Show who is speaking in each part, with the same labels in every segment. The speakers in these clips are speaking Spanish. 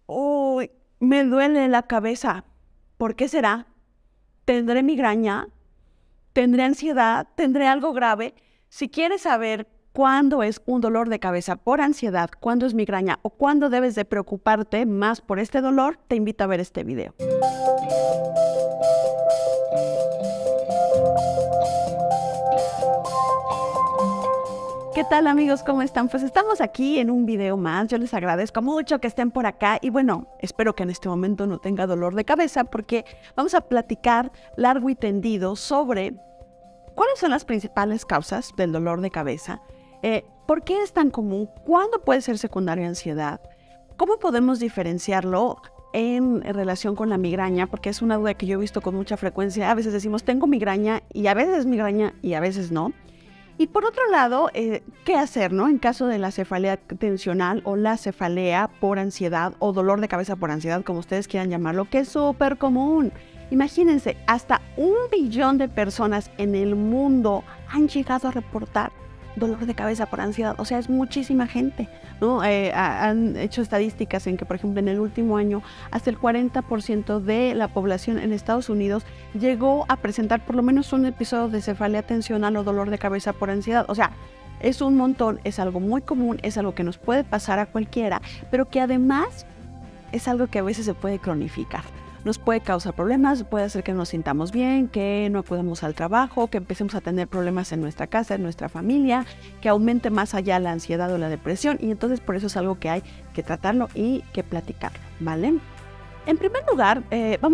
Speaker 1: Uy, me duele la cabeza. ¿Por qué será? ¿Tendré migraña? ¿Tendré ansiedad? ¿Tendré algo grave? Si quieres saber cuándo es un dolor de cabeza por ansiedad, cuándo es migraña o cuándo debes de preocuparte más por este dolor, te invito a ver este video. ¿Qué tal, amigos? ¿Cómo están? Pues estamos aquí en un video más. Yo les agradezco mucho que estén por acá y bueno, espero que en este momento no tenga dolor de cabeza porque vamos a platicar largo y tendido sobre cuáles son las principales causas del dolor de cabeza, por qué es tan común, cuándo puede ser secundaria ansiedad, cómo podemos diferenciarlo en relación con la migraña, porque es una duda que yo he visto con mucha frecuencia. A veces decimos tengo migraña y a veces es migraña y a veces no. Y por otro lado, ¿qué hacer, no? En caso de la cefalea tensional o la cefalea por ansiedad o dolor de cabeza por ansiedad, como ustedes quieran llamarlo, que es súper común. Imagínense, hasta 1 billón de personas en el mundo han llegado a reportar dolor de cabeza por ansiedad. O sea, es muchísima gente, ¿no? Han hecho estadísticas en que, por ejemplo, en el último año, hasta el 40% de la población en Estados Unidos llegó a presentar por lo menos un episodio de cefalea tensional o dolor de cabeza por ansiedad. O sea, es un montón, es algo muy común, es algo que nos puede pasar a cualquiera, pero que además es algo que a veces se puede cronificar. Nos puede causar problemas, puede hacer que nos sintamos bien, que no acudamos al trabajo, que empecemos a tener problemas en nuestra casa, en nuestra familia, que aumente más allá la ansiedad o la depresión, y entonces por eso es algo que hay que tratarlo y que platicarlo, ¿vale? En primer lugar,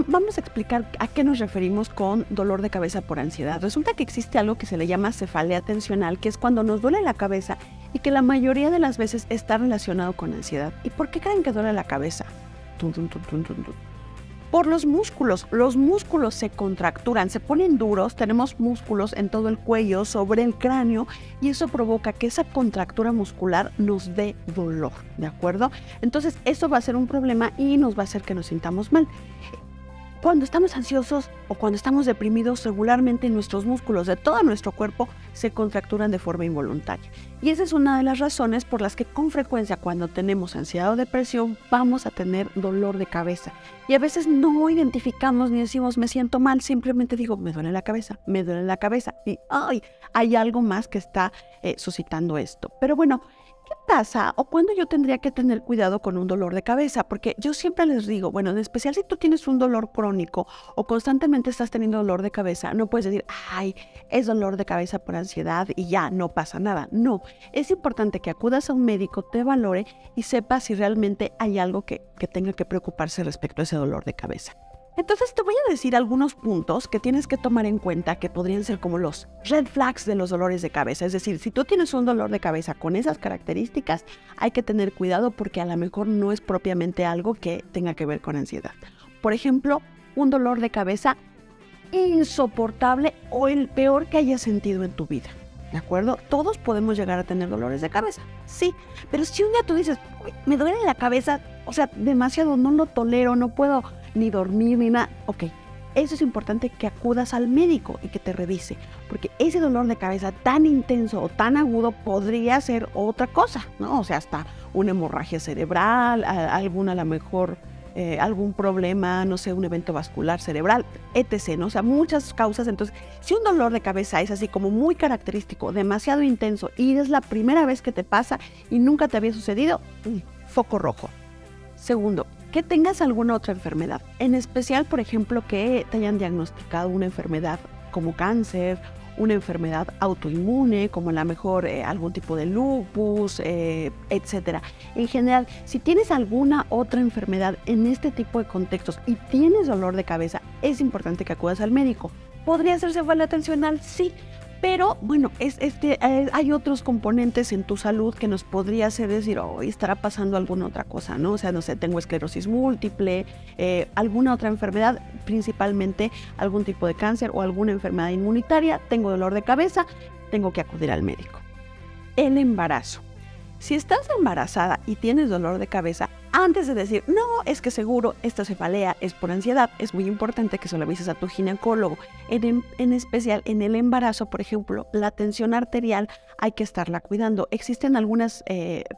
Speaker 1: vamos a explicar a qué nos referimos con dolor de cabeza por ansiedad. Resulta que existe algo que se le llama cefalea tensional, que es cuando nos duele la cabeza y que la mayoría de las veces está relacionado con ansiedad. ¿Y por qué creen que duele la cabeza? Tum, tum, tum, tum, tum, tum. Por los músculos se contracturan, se ponen duros, tenemos músculos en todo el cuello, sobre el cráneo, y eso provoca que esa contractura muscular nos dé dolor, ¿de acuerdo? Entonces eso va a ser un problema y nos va a hacer que nos sintamos mal. Cuando estamos ansiosos o cuando estamos deprimidos, regularmente nuestros músculos de todo nuestro cuerpo se contracturan de forma involuntaria. Y esa es una de las razones por las que con frecuencia cuando tenemos ansiedad o depresión vamos a tener dolor de cabeza. Y a veces no identificamos ni decimos me siento mal, simplemente digo me duele la cabeza y ¡ay! Hay algo más que está suscitando esto. Pero bueno, ¿qué pasa o cuándo yo tendría que tener cuidado con un dolor de cabeza? Porque yo siempre les digo, bueno, en especial si tú tienes un dolor crónico o constantemente estás teniendo dolor de cabeza, no puedes decir, ay, es dolor de cabeza por ansiedad y ya, no pasa nada. No, es importante que acudas a un médico, te valore y sepa si realmente hay algo que tenga que preocuparse respecto a ese dolor de cabeza. Entonces te voy a decir algunos puntos que tienes que tomar en cuenta que podrían ser como los red flags de los dolores de cabeza. Es decir, si tú tienes un dolor de cabeza con esas características, hay que tener cuidado porque a lo mejor no es propiamente algo que tenga que ver con ansiedad. Por ejemplo, un dolor de cabeza insoportable o el peor que hayas sentido en tu vida. ¿De acuerdo? Todos podemos llegar a tener dolores de cabeza, sí, pero si un día tú dices, me duele la cabeza, o sea, demasiado, no lo tolero, no puedo ni dormir ni nada, ok, eso es importante que acudas al médico y que te revise, porque ese dolor de cabeza tan intenso o tan agudo podría ser otra cosa, ¿no? O sea, hasta una hemorragia cerebral, alguna a lo mejor algún problema, no sé, un evento vascular cerebral, etc., ¿no? O sea, muchas causas. Entonces, si un dolor de cabeza es así como muy característico, demasiado intenso y es la primera vez que te pasa y nunca te había sucedido, foco rojo. Segundo, que tengas alguna otra enfermedad, en especial, por ejemplo, que te hayan diagnosticado una enfermedad como cáncer, una enfermedad autoinmune, como a lo mejor algún tipo de lupus, etcétera. En general, si tienes alguna otra enfermedad en este tipo de contextos y tienes dolor de cabeza, es importante que acudas al médico. ¿Podría ser cefalea tensional? Sí. Pero bueno, hay otros componentes en tu salud que nos podría hacer decir, oh, estará pasando alguna otra cosa, ¿no? O sea, no sé, tengo esclerosis múltiple, alguna otra enfermedad, principalmente algún tipo de cáncer o alguna enfermedad inmunitaria, tengo dolor de cabeza, tengo que acudir al médico. El embarazo. Si estás embarazada y tienes dolor de cabeza, Antes de decir, no, es que seguro esta cefalea es por ansiedad, es muy importante que se lo avises a tu ginecólogo. En especial en el embarazo, por ejemplo, la tensión arterial hay que estarla cuidando. Existen algunas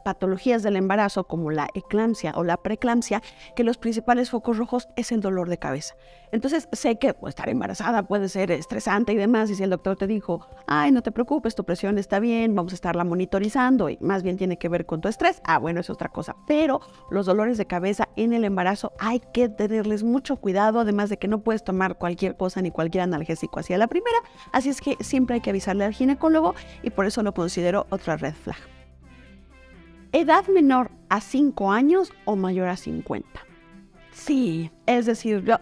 Speaker 1: patologías del embarazo, como la eclampsia o la preeclampsia, que los principales focos rojos es el dolor de cabeza. Entonces, sé que estar embarazada puede ser estresante y demás, y si el doctor te dijo, ay, no te preocupes, tu presión está bien, vamos a estarla monitorizando, y más bien tiene que ver con tu estrés, bueno, es otra cosa. Pero los dolores de cabeza en el embarazo hay que tenerles mucho cuidado, además de que no puedes tomar cualquier cosa ni cualquier analgésico hacia la primera, así es que siempre hay que avisarle al ginecólogo y por eso lo considero otra red flag. Edad menor a 5 años o mayor a 50. Sí, es decir, yo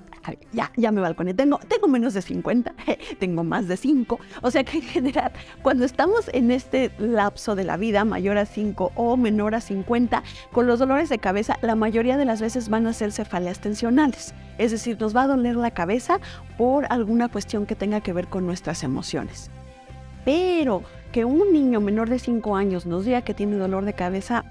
Speaker 1: ya me balconé, tengo menos de 50, tengo más de 5, o sea que en general, cuando estamos en este lapso de la vida, mayor a 5 o menor a 50, con los dolores de cabeza, la mayoría de las veces van a ser cefaleas tensionales, es decir, nos va a doler la cabeza por alguna cuestión que tenga que ver con nuestras emociones. Pero que un niño menor de 5 años nos diga que tiene dolor de cabeza,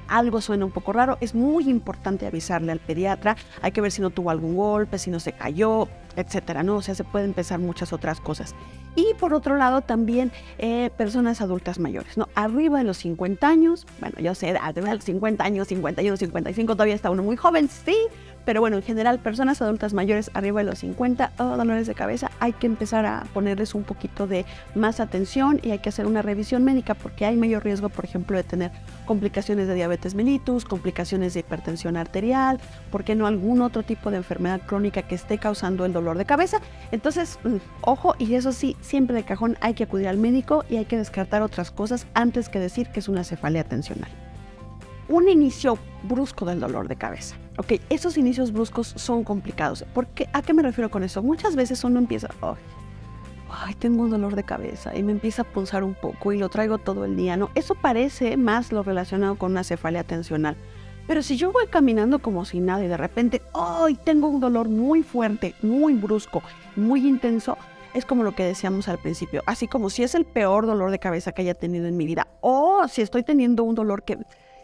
Speaker 1: algo suena un poco raro, es muy importante avisarle al pediatra, hay que ver si no tuvo algún golpe, si no se cayó, etcétera, ¿no? O sea, se pueden pensar muchas otras cosas. Y por otro lado también personas adultas mayores, ¿no? Arriba de los 50 años, bueno, yo sé, arriba de los 50 años, 51, 55, todavía está uno muy joven, sí, pero bueno, en general, personas adultas mayores arriba de los 50, dolores de cabeza, hay que empezar a ponerles un poquito de más atención y hay que hacer una revisión médica porque hay mayor riesgo, por ejemplo, de tener complicaciones de diabetes mellitus, complicaciones de hipertensión arterial, ¿por qué no algún otro tipo de enfermedad crónica que esté causando el dolor de cabeza? Entonces, ojo, y eso sí, siempre de cajón hay que acudir al médico y hay que descartar otras cosas antes que decir que es una cefalea tensional. Un inicio brusco del dolor de cabeza. Ok, esos inicios bruscos son complicados. ¿A qué me refiero con eso? Muchas veces uno empieza, tengo un dolor de cabeza y me empieza a punzar un poco y lo traigo todo el día, ¿no? Eso parece más lo relacionado con una cefalea tensional. Pero si yo voy caminando como si nada y de repente, tengo un dolor muy fuerte, muy brusco, muy intenso, es como lo que decíamos al principio. Así como si es el peor dolor de cabeza que haya tenido en mi vida o si estoy teniendo un dolor que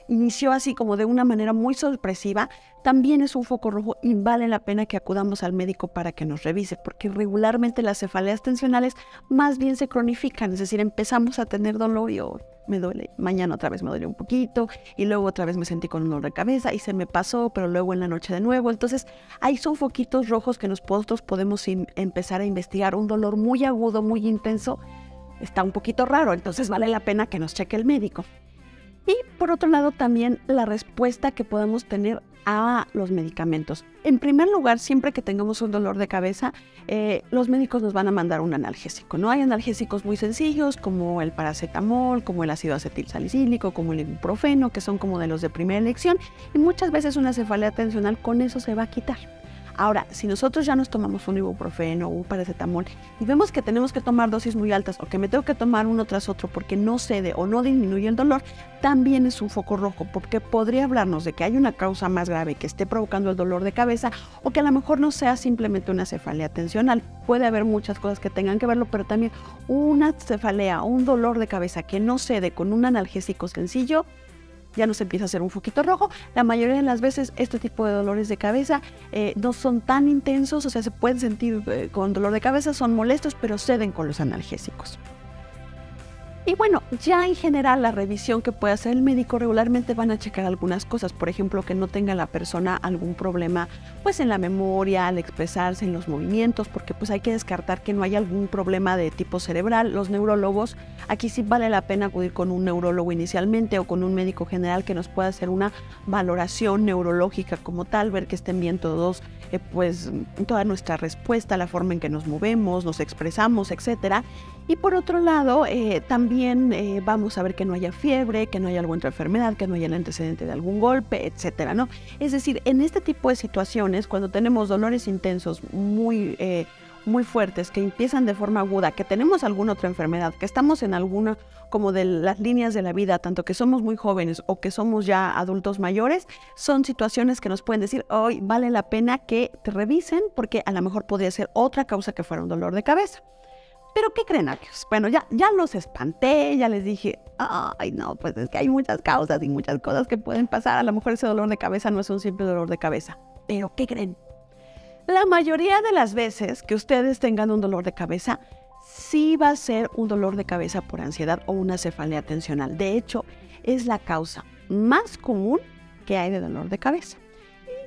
Speaker 1: inició así como de una manera muy sorpresiva, también es un foco rojo y vale la pena que acudamos al médico para que nos revise, porque regularmente las cefaleas tensionales más bien se cronifican, es decir, empezamos a tener dolor y me duele, mañana otra vez me duele un poquito y luego otra vez me sentí con un dolor de cabeza y se me pasó, pero luego en la noche de nuevo. Entonces ahí son foquitos rojos que nosotros podemos empezar a investigar. Un dolor muy agudo, muy intenso, está un poquito raro, entonces vale la pena que nos cheque el médico. Y por otro lado también la respuesta que podemos tener a los medicamentos. En primer lugar, siempre que tengamos un dolor de cabeza, los médicos nos van a mandar un analgésico, ¿no? Hay analgésicos muy sencillos como el paracetamol, como el ácido acetilsalicílico, como el ibuprofeno, que son como de los de primera elección, y muchas veces una cefalea tensional con eso se va a quitar. Ahora, si nosotros ya nos tomamos un ibuprofeno o un paracetamol y vemos que tenemos que tomar dosis muy altas o que me tengo que tomar uno tras otro porque no cede o no disminuye el dolor, también es un foco rojo porque podría hablarnos de que hay una causa más grave que esté provocando el dolor de cabeza o que a lo mejor no sea simplemente una cefalea tensional. Puede haber muchas cosas que tengan que verlo, pero también una cefalea o un dolor de cabeza que no cede con un analgésico sencillo, ya nos empieza a hacer un foquito rojo. La mayoría de las veces este tipo de dolores de cabeza no son tan intensos, o sea, se pueden sentir con dolor de cabeza, son molestos, pero ceden con los analgésicos. Y bueno, ya en general la revisión que puede hacer el médico regularmente van a checar algunas cosas, por ejemplo, que no tenga la persona algún problema pues en la memoria, al expresarse, en los movimientos, porque pues hay que descartar que no haya algún problema de tipo cerebral. Los neurólogos, aquí sí vale la pena acudir con un neurólogo inicialmente o con un médico general que nos pueda hacer una valoración neurológica como tal, ver que estén bien todos, pues toda nuestra respuesta, la forma en que nos movemos, nos expresamos, etcétera. Y por otro lado, también vamos a ver que no haya fiebre, que no haya alguna otra enfermedad, que no haya el antecedente de algún golpe, etcétera, ¿no? Es decir, en este tipo de situaciones, cuando tenemos dolores intensos muy fuertes, que empiezan de forma aguda, que tenemos alguna otra enfermedad, que estamos en alguna como de las líneas de la vida, tanto que somos muy jóvenes o que somos ya adultos mayores, son situaciones que nos pueden decir, hoy vale la pena que te revisen porque a lo mejor podría ser otra causa que fuera un dolor de cabeza. Pero ¿qué creen, amigos? Bueno, ya los espanté, ya les dije, ay no, pues es que hay muchas causas y muchas cosas que pueden pasar. A lo mejor ese dolor de cabeza no es un simple dolor de cabeza. Pero ¿qué creen? La mayoría de las veces que ustedes tengan un dolor de cabeza, sí va a ser un dolor de cabeza por ansiedad o una cefalea tensional. De hecho, es la causa más común que hay de dolor de cabeza.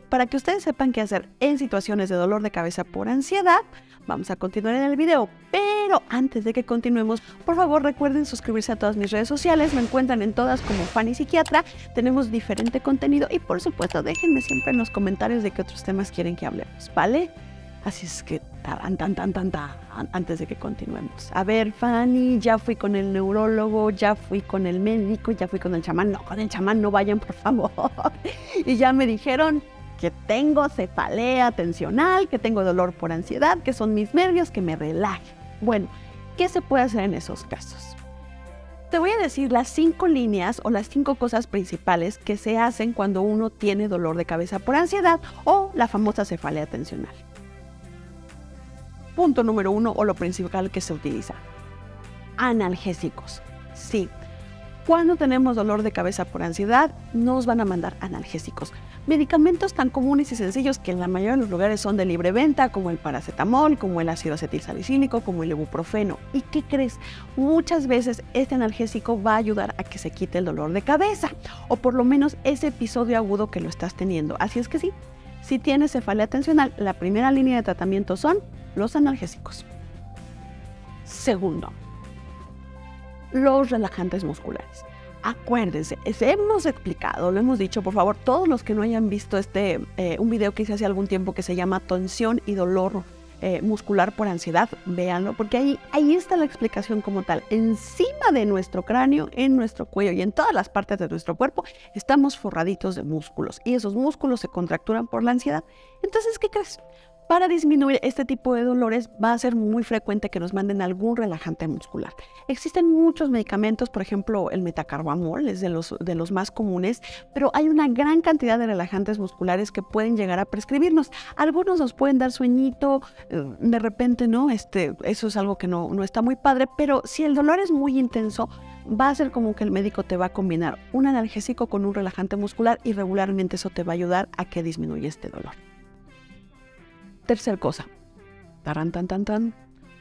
Speaker 1: Para que ustedes sepan qué hacer en situaciones de dolor de cabeza por ansiedad, vamos a continuar en el video. Pero antes de que continuemos, por favor recuerden suscribirse a todas mis redes sociales. Me encuentran en todas como Fanny Psiquiatra. Tenemos diferente contenido y por supuesto déjenme siempre en los comentarios de qué otros temas quieren que hablemos, ¿vale? Así es que antes de que continuemos. A ver, Fanny, ya fui con el neurólogo, ya fui con el médico, ya fui con el chamán. No, con el chamán no vayan, por favor. Y ya me dijeron que tengo cefalea tensional, que tengo dolor por ansiedad, que son mis nervios, que me relajen. Bueno, ¿qué se puede hacer en esos casos? Te voy a decir las 5 líneas o las 5 cosas principales que se hacen cuando uno tiene dolor de cabeza por ansiedad o la famosa cefalea tensional. Punto número 1 o lo principal que se utiliza. Analgésicos. Sí. Cuando tenemos dolor de cabeza por ansiedad, nos van a mandar analgésicos. Medicamentos tan comunes y sencillos que en la mayoría de los lugares son de libre venta, como el paracetamol, como el ácido acetilsalicílico, como el ibuprofeno. ¿Y qué crees? Muchas veces este analgésico va a ayudar a que se quite el dolor de cabeza, o por lo menos ese episodio agudo que lo estás teniendo. Así es que sí, si tienes cefalea tensional, la primera línea de tratamiento son los analgésicos. Segundo, los relajantes musculares. Acuérdense, hemos explicado, lo hemos dicho, por favor, todos los que no hayan visto un video que hice hace algún tiempo que se llama Tensión y dolor muscular por ansiedad, véanlo, porque ahí está la explicación como tal. Encima de nuestro cráneo, en nuestro cuello y en todas las partes de nuestro cuerpo, estamos forraditos de músculos y esos músculos se contracturan por la ansiedad. Entonces, ¿qué crees? Para disminuir este tipo de dolores va a ser muy frecuente que nos manden algún relajante muscular. Existen muchos medicamentos, por ejemplo el metacarbamol es de los más comunes, pero hay una gran cantidad de relajantes musculares que pueden llegar a prescribirnos. Algunos nos pueden dar sueñito, de repente no, eso es algo que no está muy padre, pero si el dolor es muy intenso, va a ser como que el médico te va a combinar un analgésico con un relajante muscular y regularmente eso te va a ayudar a que disminuya este dolor. Tercer cosa,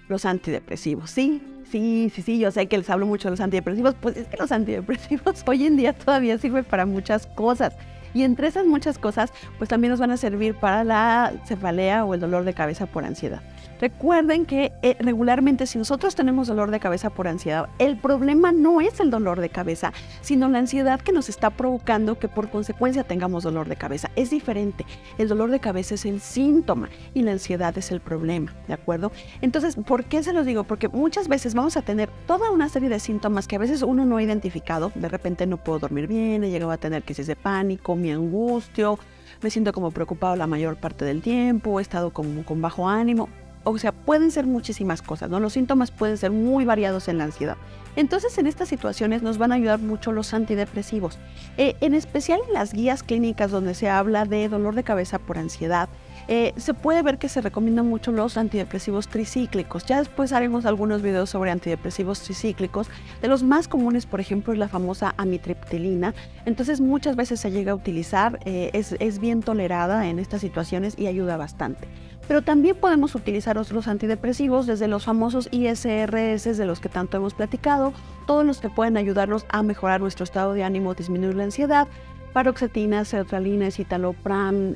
Speaker 1: los antidepresivos. Sí, yo sé que les hablo mucho de los antidepresivos, pues es que los antidepresivos hoy en día todavía sirven para muchas cosas. Y entre esas muchas cosas, pues también nos van a servir para la cefalea o el dolor de cabeza por ansiedad. Recuerden que regularmente si nosotros tenemos dolor de cabeza por ansiedad, el problema no es el dolor de cabeza, sino la ansiedad que nos está provocando que por consecuencia tengamos dolor de cabeza. Es diferente. El dolor de cabeza es el síntoma y la ansiedad es el problema, ¿de acuerdo? Entonces, ¿por qué se los digo? Porque muchas veces vamos a tener toda una serie de síntomas que a veces uno no ha identificado. De repente no puedo dormir bien, he llegado a tener crisis de pánico, me angustio, me siento como preocupado la mayor parte del tiempo, he estado como con bajo ánimo. O sea, pueden ser muchísimas cosas, ¿no? Los síntomas pueden ser muy variados en la ansiedad. Entonces, en estas situaciones nos van a ayudar mucho los antidepresivos. En especial en las guías clínicas donde se habla de dolor de cabeza por ansiedad, se puede ver que se recomiendan mucho los antidepresivos tricíclicos. Ya después haremos algunos videos sobre antidepresivos tricíclicos. De los más comunes, por ejemplo, es la famosa amitriptilina. Entonces, muchas veces se llega a utilizar, es bien tolerada en estas situaciones y ayuda bastante. Pero también podemos utilizar otros antidepresivos, desde los famosos ISRS de los que tanto hemos platicado, todos los que pueden ayudarnos a mejorar nuestro estado de ánimo, disminuir la ansiedad, paroxetina, sertralina, citalopram,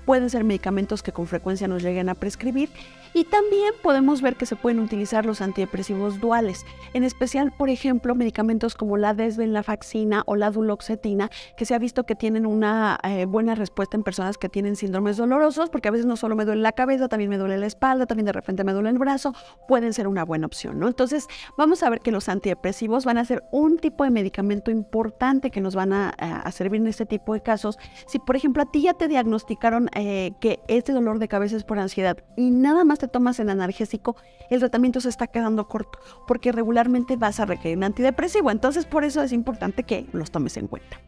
Speaker 1: pueden ser medicamentos que con frecuencia nos lleguen a prescribir. Y también podemos ver que se pueden utilizar los antidepresivos duales, en especial, por ejemplo, medicamentos como la desvenlafaxina o la duloxetina, que se ha visto que tienen una buena respuesta en personas que tienen síndromes dolorosos, porque a veces no solo me duele la cabeza, también me duele la espalda, también de repente me duele el brazo, pueden ser una buena opción, ¿no? Entonces, vamos a ver que los antidepresivos van a ser un tipo de medicamento importante que nos van a servir en este tipo de casos. Si, por ejemplo, a ti ya te diagnosticaron que este dolor de cabeza es por ansiedad y nada más te tomas el analgésico, el tratamiento se está quedando corto porque regularmente vas a requerir un antidepresivo. Entonces, por eso es importante que los tomes en cuenta.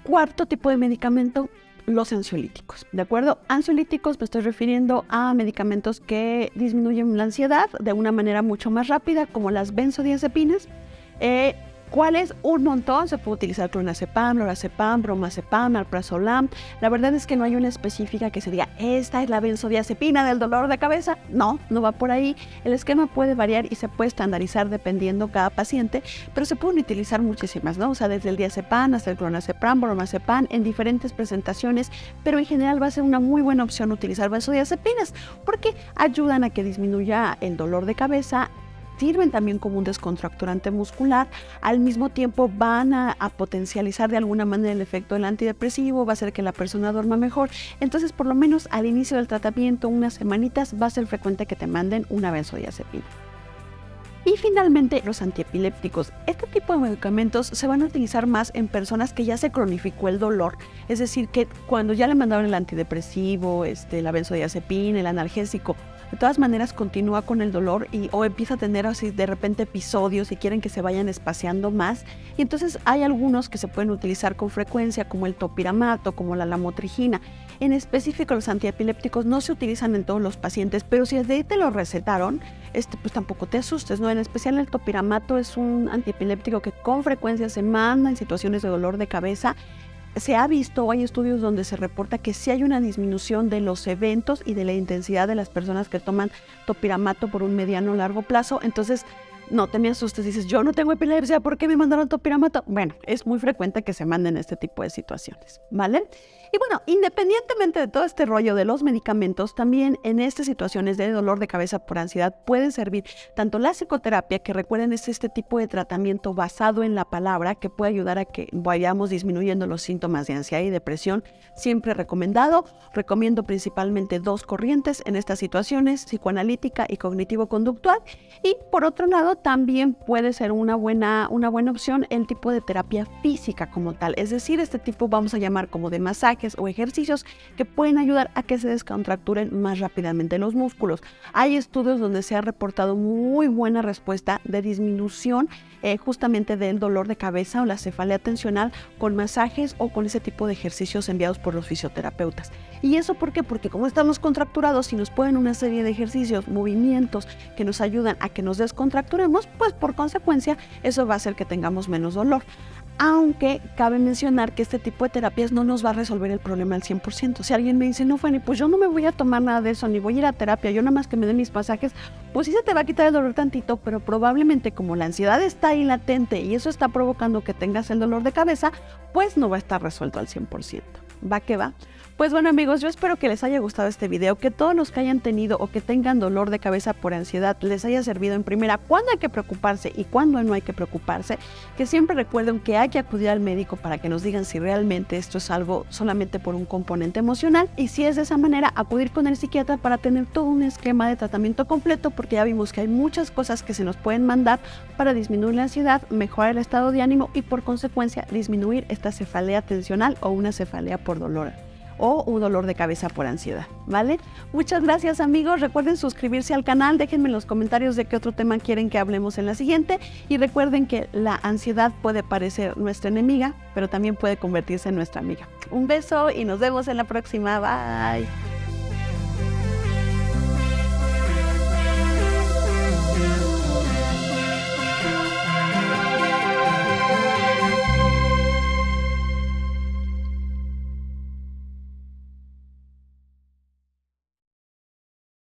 Speaker 1: Cuarto tipo de medicamento, los ansiolíticos, ¿de acuerdo? Ansiolíticos me estoy refiriendo a medicamentos que disminuyen la ansiedad de una manera mucho más rápida, como las benzodiazepinas. ¿Cuál es? Un montón. Se puede utilizar clonazepam, lorazepam, bromazepam, alprazolam. La verdad es que no hay una específica que se diga, esta es la benzodiazepina del dolor de cabeza. No, no va por ahí. El esquema puede variar y se puede estandarizar dependiendo cada paciente, pero se pueden utilizar muchísimas, ¿no? O sea, desde el diazepam hasta el clonazepam, bromazepam, en diferentes presentaciones, pero en general va a ser una muy buena opción utilizar benzodiazepinas porque ayudan a que disminuya el dolor de cabeza. Sirven también como un descontracturante muscular, al mismo tiempo van a potencializar de alguna manera el efecto del antidepresivo, va a hacer que la persona duerma mejor. Entonces, por lo menos al inicio del tratamiento, unas semanitas, va a ser frecuente que te manden una benzodiazepina. Y finalmente, los antiepilépticos. Este tipo de medicamentos se van a utilizar más en personas que ya se cronificó el dolor. Es decir, que cuando ya le mandaron el antidepresivo, la benzodiazepina, el analgésico, de todas maneras continúa con el dolor o empieza a tener así de repente episodios y quieren que se vayan espaciando más. Y entonces hay algunos que se pueden utilizar con frecuencia, como el topiramato, como la lamotrigina. En específico, los antiepilépticos no se utilizan en todos los pacientes, pero si desde ahí te lo recetaron, pues tampoco te asustes, ¿no? En especial el topiramato es un antiepiléptico que con frecuencia se manda en situaciones de dolor de cabeza. Se ha visto, hay estudios donde se reporta que sí hay una disminución de los eventos y de la intensidad de las personas que toman topiramato por un mediano o largo plazo. Entonces, no te me asustes, dices, yo no tengo epilepsia, ¿por qué me mandaron topiramato? Bueno, es muy frecuente que se manden este tipo de situaciones, ¿vale? Y bueno, independientemente de todo este rollo de los medicamentos, también en estas situaciones de dolor de cabeza por ansiedad pueden servir tanto la psicoterapia, que recuerden es este tipo de tratamiento basado en la palabra que puede ayudar a que vayamos disminuyendo los síntomas de ansiedad y depresión, siempre recomendado. Recomiendo principalmente dos corrientes en estas situaciones, psicoanalítica y cognitivo-conductual. Y por otro lado, también puede ser una buena opción el tipo de terapia física como tal, es decir, este tipo vamos a llamar como de masajes o ejercicios que pueden ayudar a que se descontracturen más rápidamente los músculos. Hay estudios donde se ha reportado muy buena respuesta de disminución justamente del dolor de cabeza o la cefalea tensional con masajes o con ese tipo de ejercicios enviados por los fisioterapeutas. ¿Y eso por qué? Porque como estamos contracturados, si nos ponen una serie de ejercicios, movimientos que nos ayudan a que nos descontracturemos, pues por consecuencia eso va a hacer que tengamos menos dolor. Aunque cabe mencionar que este tipo de terapias no nos va a resolver el problema al 100%. Si alguien me dice, no, Fanny, pues yo no me voy a tomar nada de eso, ni voy a ir a terapia, yo nada más que me den mis masajes, pues sí se te va a quitar el dolor tantito, pero probablemente como la ansiedad está ahí latente y eso está provocando que tengas el dolor de cabeza, pues no va a estar resuelto al 100%. ¿Va que va? Pues bueno amigos, yo espero que les haya gustado este video, que todos los que hayan tenido o que tengan dolor de cabeza por ansiedad les haya servido en primera cuándo hay que preocuparse y cuándo no hay que preocuparse, que siempre recuerden que hay que acudir al médico para que nos digan si realmente esto es algo solamente por un componente emocional y si es de esa manera acudir con el psiquiatra para tener todo un esquema de tratamiento completo, porque ya vimos que hay muchas cosas que se nos pueden mandar para disminuir la ansiedad, mejorar el estado de ánimo y por consecuencia disminuir esta cefalea tensional o una cefalea por dolor o un dolor de cabeza por ansiedad, ¿vale? Muchas gracias amigos, recuerden suscribirse al canal, déjenme en los comentarios de qué otro tema quieren que hablemos en la siguiente y recuerden que la ansiedad puede parecer nuestra enemiga, pero también puede convertirse en nuestra amiga. Un beso y nos vemos en la próxima, bye.